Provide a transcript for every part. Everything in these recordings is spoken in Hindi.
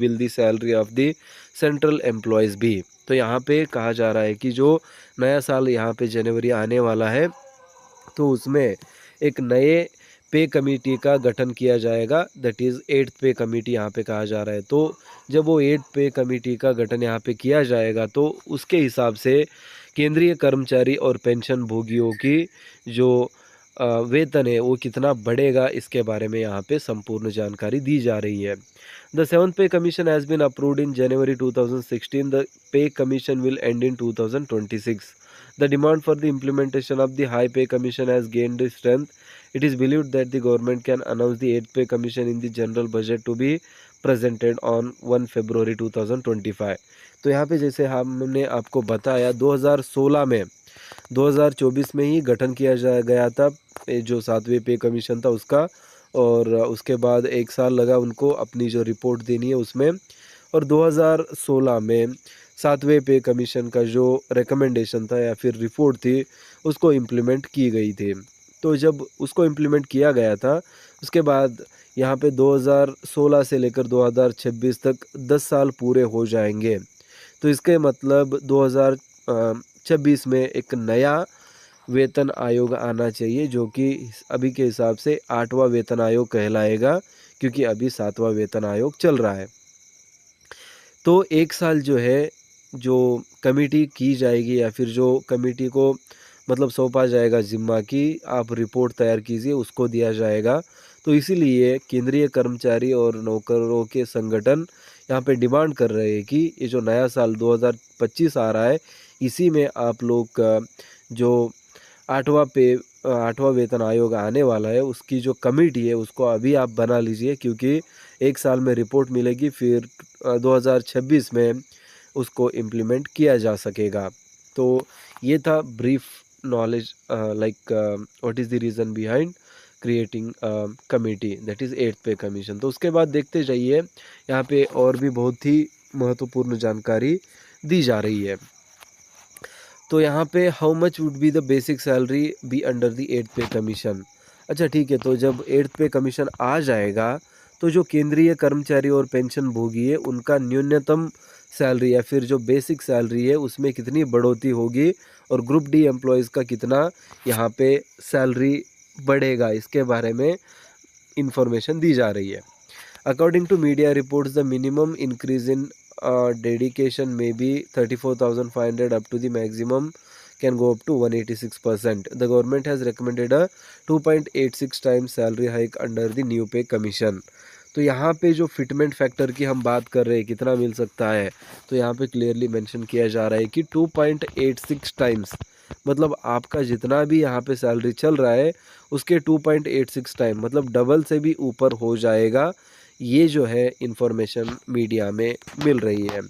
Will the salary of the central employees भी। तो यहाँ पे कहा जा रहा है कि जो नया साल यहाँ पे जनवरी आने वाला है, तो उसमें एक नए पे कमेटी का गठन किया जाएगा, दैट इज़ 8th पे कमेटी यहाँ पे कहा जा रहा है। तो जब वो 8th पे कमेटी का गठन यहाँ पे किया जाएगा, तो उसके हिसाब से केंद्रीय कर्मचारी और पेंशन भोगियों की जो वेतन है वो कितना बढ़ेगा, इसके बारे में यहाँ पे संपूर्ण जानकारी दी जा रही है। The 7th pay commission has been approved in January 2016। The pay commission will end in 2026। The demand for the implementation of the high pay commission has gained strength. It is believed that the government can announce the 8th pay commission in the general budget to be presented on 1 February 2025। तो यहाँ पे जैसे हमने आपको बताया 2016 में 2024 में ही गठन किया गया था जो 7वें पे कमीशन था उसका, और उसके बाद 1 साल लगा उनको अपनी जो रिपोर्ट देनी है उसमें, और 2016 में 7वें पे कमीशन का जो रिकमेंडेशन था या फिर रिपोर्ट थी उसको इम्प्लीमेंट की गई थी। तो जब उसको इम्प्लीमेंट किया गया था उसके बाद यहाँ पे 2016 से लेकर 2026 तक 10 साल पूरे हो जाएंगे। तो इसके मतलब 2026 में एक नया वेतन आयोग आना चाहिए जो कि अभी के हिसाब से 8वां वेतन आयोग कहलाएगा, क्योंकि अभी 7वां वेतन आयोग चल रहा है। तो 1 साल जो है जो कमेटी की जाएगी या फिर जो कमेटी को मतलब सौंपा जाएगा ज़िम्मा कि आप रिपोर्ट तैयार कीजिए, उसको दिया जाएगा। तो इसीलिए केंद्रीय कर्मचारी और नौकरों के संगठन यहाँ पे डिमांड कर रहे हैं कि ये जो नया साल 2025 आ रहा है, इसी में आप लोग का जो 8वां वेतन आयोग आने वाला है उसकी जो कमेटी है उसको अभी आप बना लीजिए, क्योंकि 1 साल में रिपोर्ट मिलेगी, फिर 2026 में उसको इम्प्लीमेंट किया जा सकेगा। तो ये था brief knowledge like what is the reason behind creating committee, that is 8th pay commission. तो उसके बाद देखते जाइए यहाँ पे और भी बहुत ही महत्वपूर्ण जानकारी दी जा रही है। तो यहाँ पे how much would be the basic salary be under the 8th pay commission. अच्छा ठीक है, तो जब 8th पे कमीशन आ जाएगा तो जो केंद्रीय कर्मचारी और पेंशन भोगी है उनका न्यूनतम सैलरी या फिर जो बेसिक सैलरी है उसमें कितनी बढ़ोतरी होगी, और ग्रुप डी एम्प्लॉयज़ का कितना यहाँ पे सैलरी बढ़ेगा, इसके बारे में इंफॉर्मेशन दी जा रही है। According to media reports the minimum increase in dedication may be 34,500 up to the maximum can go up to 186%. The government has recommended a 2.86 times salary hike under the new pay commission. तो यहाँ पे जो फिटमेंट फैक्टर की हम बात कर रहे हैं कितना मिल सकता है, तो यहाँ पे क्लियरली मेंशन किया जा रहा है कि 2.86 टाइम्स, मतलब आपका जितना भी यहाँ पे सैलरी चल रहा है उसके 2.86 टाइम मतलब डबल से भी ऊपर हो जाएगा। ये जो है इंफॉर्मेशन मीडिया में मिल रही है।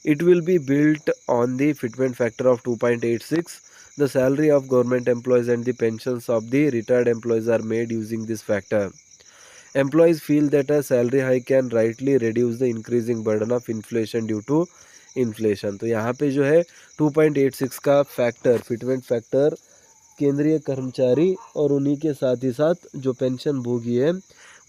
It will be built on the fitment factor of 2.86। The salary of government employees and the pensions of the retired employees are made using this factor. Employees feel that a salary hike can rightly reduce the increasing burden of inflation due to inflation। तो यहाँ पे जो है 2.86 का फैक्टर फिटमेंट फैक्टर केंद्रीय कर्मचारी और उन्हीं के साथ ही साथ जो पेंशन भोगी है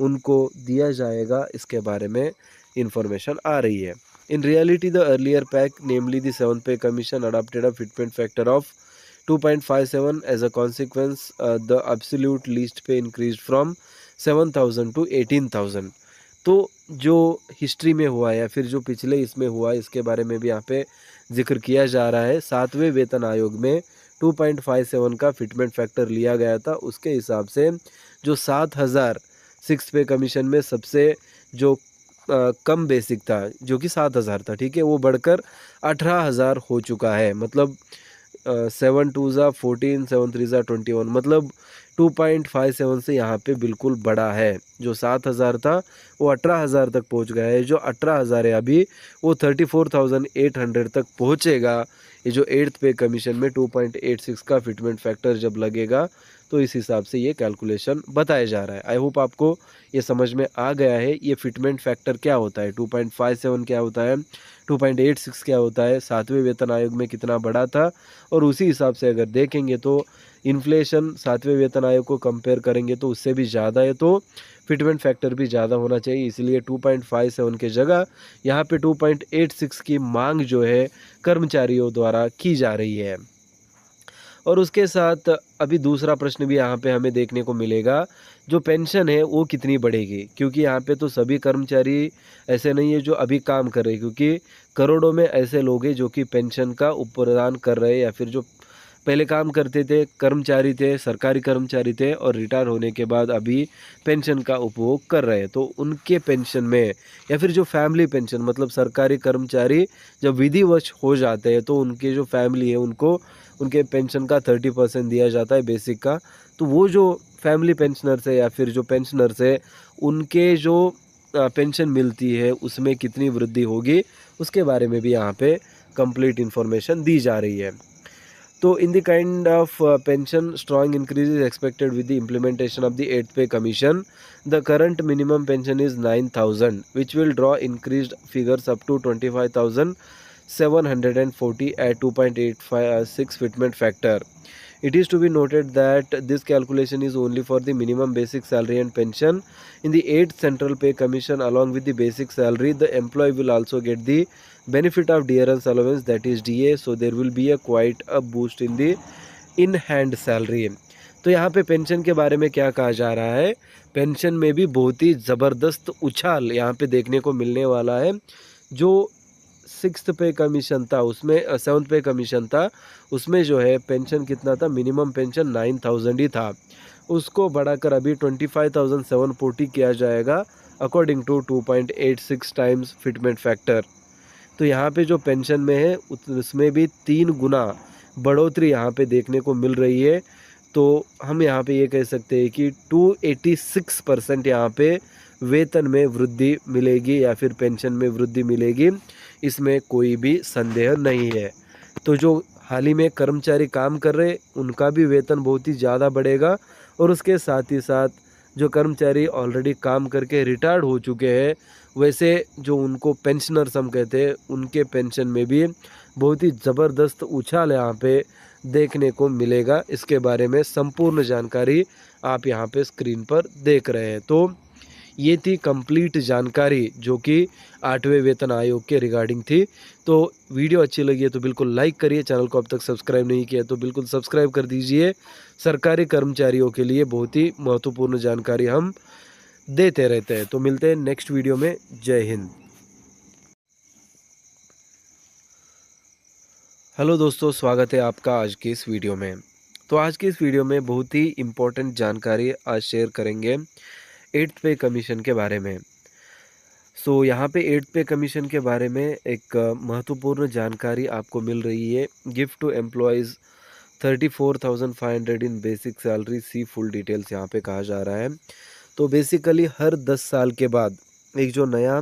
उनको दिया जाएगा, इसके बारे में इंफॉर्मेशन आ रही है। In reality the earlier pack namely the 7th pay commission adopted a fitment factor of 2.57 as a consequence the absolute least pay increase from 7,000 to 18,000। तो जो हिस्ट्री में हुआ है या फिर जो पिछले इसमें हुआ है इसके बारे में भी यहाँ पे जिक्र किया जा रहा है। 7वें वेतन आयोग में 2.57 का फिटमेंट फैक्टर लिया गया था, उसके हिसाब से जो 7,000 6th पे कमीशन में सबसे जो कम बेसिक था जो कि 7,000 था, ठीक है, वो बढ़कर 18,000 हो चुका है। मतलब 7 2 ज़ा 14 7 3 ज़ा 21, मतलब 2.57 से यहाँ पे बिल्कुल बड़ा है। जो 7,000 था वो 18,000 तक पहुँच गया है। जो 18,000 है अभी वो 34,800 तक पहुँचेगा। ये जो 8th पे कमीशन में 2.86 का फिटमेंट फैक्टर जब लगेगा तो इस हिसाब से ये कैलकुलेशन बताया जा रहा है। आई होप आपको ये समझ में आ गया है ये फिटमेंट फैक्टर क्या होता है, 2.57 क्या होता है, 2.86 क्या होता है, 7वें वेतन आयोग में कितना बड़ा था, और उसी हिसाब से अगर देखेंगे तो इन्फ्लेशन 7वें वेतन आयोग को कंपेयर करेंगे तो उससे भी ज़्यादा है। तो फिटमेंट फैक्टर भी ज़्यादा होना चाहिए, इसलिए 2.57 की जगह यहाँ पे 2.86 की मांग जो है कर्मचारियों द्वारा की जा रही है। और उसके साथ अभी दूसरा प्रश्न भी यहाँ पे हमें देखने को मिलेगा, जो पेंशन है वो कितनी बढ़ेगी? क्योंकि यहाँ पे तो सभी कर्मचारी ऐसे नहीं है जो अभी काम कर रहे हैं, क्योंकि करोड़ों में ऐसे लोग हैं जो कि पेंशन का प्रदान कर रहे हैं, या फिर जो पहले काम करते थे, कर्मचारी थे, सरकारी कर्मचारी थे और रिटायर होने के बाद अभी पेंशन का उपभोग कर रहे हैं। तो उनके पेंशन में, या फिर जो फैमिली पेंशन, मतलब सरकारी कर्मचारी जब विधिवश हो जाते हैं तो उनके जो फैमिली है उनको उनके पेंशन का 30% दिया जाता है बेसिक का। तो वो जो फैमिली पेंशनर्स है या फिर जो पेंशनर्स है, उनके जो पेंशन मिलती है उसमें कितनी वृद्धि होगी, उसके बारे में भी यहाँ पे कंप्लीट इन्फॉर्मेशन दी जा रही है। So, in the kind of pension, strong increase is expected with the implementation of the 8th pay commission. The current minimum pension is 9,000, which will draw increased figures up to 25,740 at 2.86 fitment factor. It is to be noted that this calculation is only for the minimum basic salary and pension. In the 8th Central Pay Commission, along with the basic salary, the employee will also get the benefit of dearance allowance, that is DA. So there will be a quite a boost in the in hand salary. तो यहाँ पे पेंशन के बारे में क्या कहा जा रहा है, पेंशन में भी बहुत ही ज़बरदस्त उछाल यहाँ पे देखने को मिलने वाला है। जो 6th पे कमीशन था उसमें 7th पे कमीशन था उसमें जो है पेंशन कितना था, मिनिमम पेंशन 9,000 ही था, उसको बढ़ाकर अभी 25,740 किया जाएगा according to 2.86 times fitment factor. तो यहाँ पे जो पेंशन में है उसमें भी 3 गुना बढ़ोतरी यहाँ पे देखने को मिल रही है। तो हम यहाँ पे ये कह सकते हैं कि 286% यहाँ पे वेतन में वृद्धि मिलेगी या फिर पेंशन में वृद्धि मिलेगी, इसमें कोई भी संदेह नहीं है। तो जो हाल ही में कर्मचारी काम कर रहे उनका भी वेतन बहुत ही ज़्यादा बढ़ेगा, और उसके साथ ही साथ जो कर्मचारी ऑलरेडी काम करके रिटायर्ड हो चुके हैं, वैसे जो उनको पेंशनर्स हम कहते हैं, उनके पेंशन में भी बहुत ही ज़बरदस्त उछाल यहाँ पे देखने को मिलेगा। इसके बारे में संपूर्ण जानकारी आप यहाँ पे स्क्रीन पर देख रहे हैं। तो ये थी कंप्लीट जानकारी जो कि 8वें वेतन आयोग के रिगार्डिंग थी। तो वीडियो अच्छी लगी है तो बिल्कुल लाइक करिए, चैनल को अब तक सब्सक्राइब नहीं किया तो बिल्कुल सब्सक्राइब कर दीजिए। सरकारी कर्मचारियों के लिए बहुत ही महत्वपूर्ण जानकारी हम देते रहते हैं। तो मिलते हैं नेक्स्ट वीडियो में। जय हिंद। हेलो दोस्तों, स्वागत है आपका आज की इस वीडियो में। तो आज की इस वीडियो में बहुत ही इम्पोर्टेंट जानकारी आज शेयर करेंगे 8th पे कमीशन के बारे में। यहाँ पे 8th पे कमीशन के बारे में एक महत्वपूर्ण जानकारी आपको मिल रही है। Gift to employees 34,500 in basic salary, see full details यहाँ पे कहा जा रहा है। तो बेसिकली हर 10 साल के बाद एक जो नया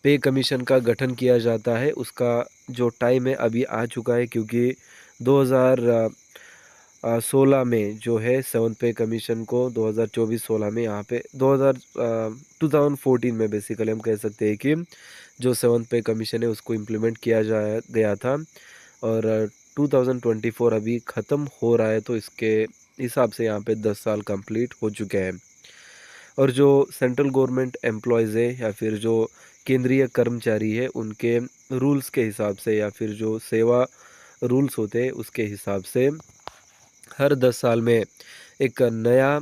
पे कमीशन का गठन किया जाता है, उसका जो टाइम है अभी आ चुका है, क्योंकि 2016 में जो है 7th पे कमीशन को 2024-16 में यहाँ पे 2014 में बेसिकली हम कह सकते हैं कि जो 7th पे कमीशन है उसको इम्प्लीमेंट किया गया था, और 2024 अभी ख़त्म हो रहा है। तो इसके हिसाब से यहाँ पे 10 साल कंप्लीट हो चुके हैं। और जो सेंट्रल गवर्नमेंट एम्प्लॉयज़ है या फिर जो केंद्रीय कर्मचारी है, उनके रूल्स के हिसाब से या फिर जो सेवा रूल्स होते हैं उसके हिसाब से हर 10 साल में एक नया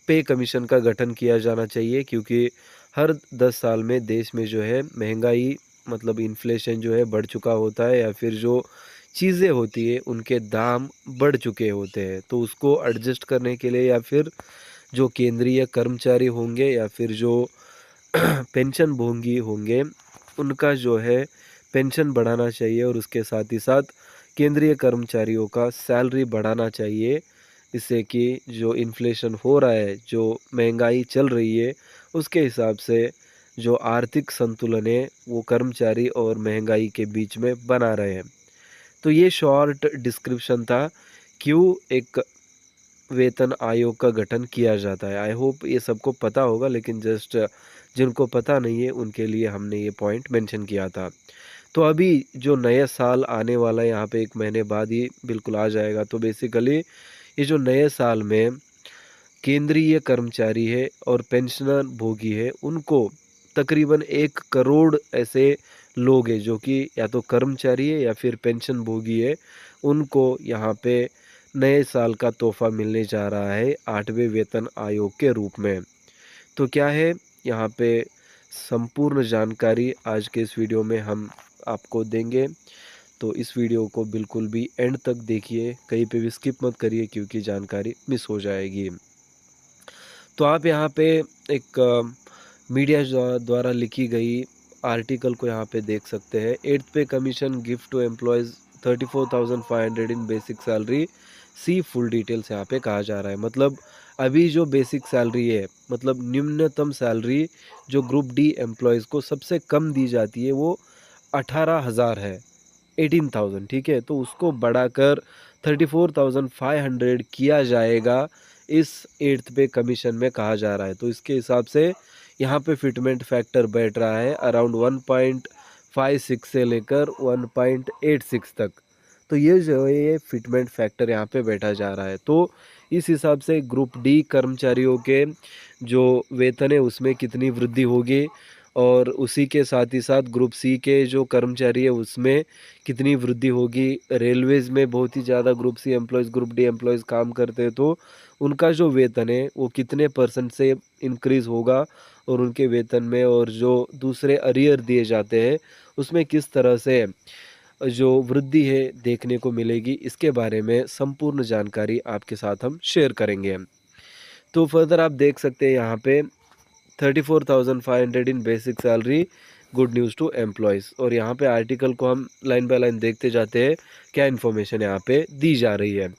पे कमीशन का गठन किया जाना चाहिए, क्योंकि हर 10 साल में देश में जो है महंगाई, मतलब इन्फ्लेशन जो है बढ़ चुका होता है, या फिर जो चीज़ें होती है उनके दाम बढ़ चुके होते हैं। तो उसको एडजस्ट करने के लिए या फिर जो केंद्रीय कर्मचारी होंगे या फिर जो पेंशन भोगी होंगे, उनका जो है पेंशन बढ़ाना चाहिए, और उसके साथ ही साथ केंद्रीय कर्मचारियों का सैलरी बढ़ाना चाहिए, इससे कि जो इन्फ्लेशन हो रहा है, जो महंगाई चल रही है, उसके हिसाब से जो आर्थिक संतुलन है वो कर्मचारी और महंगाई के बीच में बना रहे हैं। तो ये शॉर्ट डिस्क्रिप्शन था क्यों एक वेतन आयोग का गठन किया जाता है। आई होप ये सबको पता होगा, लेकिन जस्ट जिनको पता नहीं है उनके लिए हमने ये पॉइंट मेंशन किया था। तो अभी जो नया साल आने वाला है, यहाँ पे 1 महीने बाद ही बिल्कुल आ जाएगा। तो बेसिकली ये जो नए साल में केंद्रीय कर्मचारी है और पेंशनर भोगी है, उनको तकरीबन 1 करोड़ ऐसे लोग हैं जो कि या तो कर्मचारी है या फिर पेंशन भोगी है, उनको यहाँ पे नए साल का तोहफ़ा मिलने जा रहा है 8वें वेतन आयोग के रूप में। तो क्या है यहाँ पे संपूर्ण जानकारी आज के इस वीडियो में हम आपको देंगे। तो इस वीडियो को बिल्कुल भी एंड तक देखिए, कहीं पे भी स्किप मत करिए क्योंकि जानकारी मिस हो जाएगी। तो आप यहाँ पे एक मीडिया द्वारा लिखी गई आर्टिकल को यहाँ पे देख सकते हैं। 8th pay commission gift to employees 34,500 in basic salary, see full details यहाँ पे कहा जा रहा है। मतलब अभी जो बेसिक सैलरी है, मतलब न्यूनतम सैलरी जो ग्रुप डी एम्प्लॉयज़ को सबसे कम दी जाती है वो 18,000 है, 18,000, ठीक है। तो उसको बढ़ाकर 34,500 किया जाएगा, इस 8th पे कमीशन में कहा जा रहा है। तो इसके हिसाब से यहाँ पे फिटमेंट फैक्टर बैठ रहा है अराउंड 1.56 से लेकर 1.86 तक। तो ये जो है ये फिटमेंट फैक्टर यहाँ पे बैठा जा रहा है। तो इस हिसाब से ग्रुप डी कर्मचारियों के जो वेतन है उसमें कितनी वृद्धि होगी, और उसी के साथ ही साथ ग्रुप सी के जो कर्मचारी है उसमें कितनी वृद्धि होगी। रेलवेज़ में बहुत ही ज़्यादा group C employees group D employees काम करते हैं, तो उनका जो वेतन है वो कितने % से इंक्रीज़ होगा, और उनके वेतन में और जो दूसरे अरियर दिए जाते हैं उसमें किस तरह से जो वृद्धि है देखने को मिलेगी, इसके बारे में संपूर्ण जानकारी आपके साथ हम शेयर करेंगे। तो फर्दर आप देख सकते हैं यहाँ पे 34,500 in basic salary, good news to employees. और यहाँ पे आर्टिकल को हम लाइन बाय लाइन देखते जाते हैं क्या इन्फॉर्मेशन यहाँ पे दी जा रही है।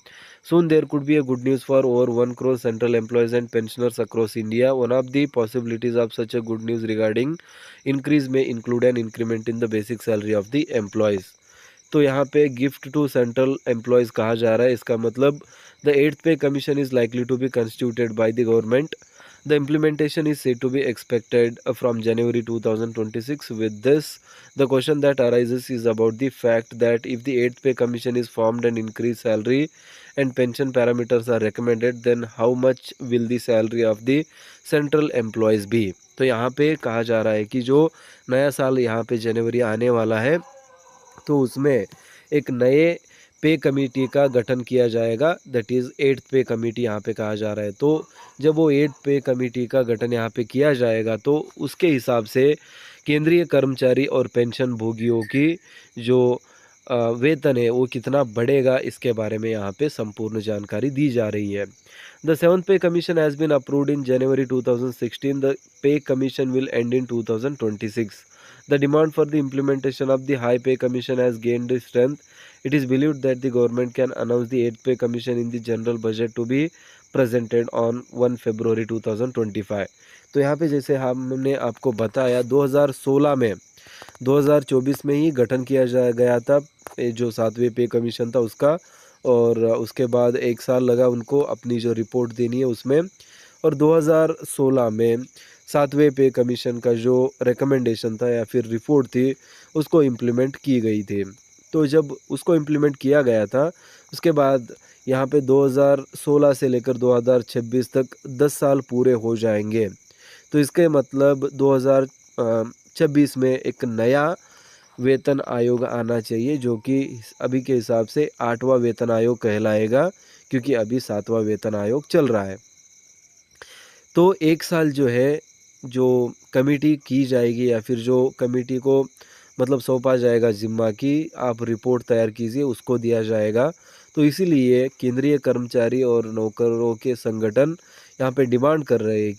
Soon there could be a good news for over 1 crore central employees and pensioners across India. One of the possibilities of such a good news regarding increase may include an increment in the basic salary of the employees. तो यहाँ पे गिफ्ट टू सेंट्रल एम्प्लॉयज़ कहा जा रहा है, इसका मतलब the 8th pay commission is likely to be constituted by the government. The implementation is said to be expected from January 2026. With this, the question that arises is about the fact that if the 8th pay commission is formed and increased salary and pension parameters are recommended, then how much will the salary of the central employees be? तो यहाँ पे कहा जा रहा है कि जो नया साल यहाँ पे जनवरी आने वाला है, तो उसमें एक नए पे कमेटी का गठन किया जाएगा, दैट इज़ 8th पे कमेटी यहाँ पे कहा जा रहा है। तो जब वो 8th पे कमेटी का गठन यहाँ पे किया जाएगा तो उसके हिसाब से केंद्रीय कर्मचारी और पेंशन भोगियों की जो वेतन है वो कितना बढ़ेगा, इसके बारे में यहाँ पे संपूर्ण जानकारी दी जा रही है। The 7th pay commission has been approved in January 2016. The pay commission will end in 2026. The demand for the implementation of the high pay commission has gained strength. It is believed that the government can announce the 8th pay commission in the general budget to be presented on 1 February 2025. तो यहाँ पे जैसे हमने आपको बताया 2024 में ही गठन किया गया था जो 7वें पे कमीशन था उसका, और उसके बाद 1 साल लगा उनको अपनी जो रिपोर्ट देनी है उसमें, और 2016 में 7वें पे कमीशन का जो रिकमेंडेशन था या फिर रिपोर्ट थी उसको इम्प्लीमेंट की गई थी। तो जब उसको इम्प्लीमेंट किया गया था उसके बाद यहाँ पे 2016 से लेकर 2026 तक 10 साल पूरे हो जाएंगे। तो इसके मतलब 2026 में एक नया वेतन आयोग आना चाहिए जो कि अभी के हिसाब से 8वां वेतन आयोग कहलाएगा, क्योंकि अभी 7वां वेतन आयोग चल रहा है। तो 1 साल जो है जो कमेटी की जाएगी या फिर जो कमेटी को मतलब सौंपा जाएगा जिम्मा कि आप रिपोर्ट तैयार कीजिए, उसको दिया जाएगा। तो इसीलिए केंद्रीय कर्मचारी और नौकरों के संगठन यहाँ पे डिमांड कर रहे हैं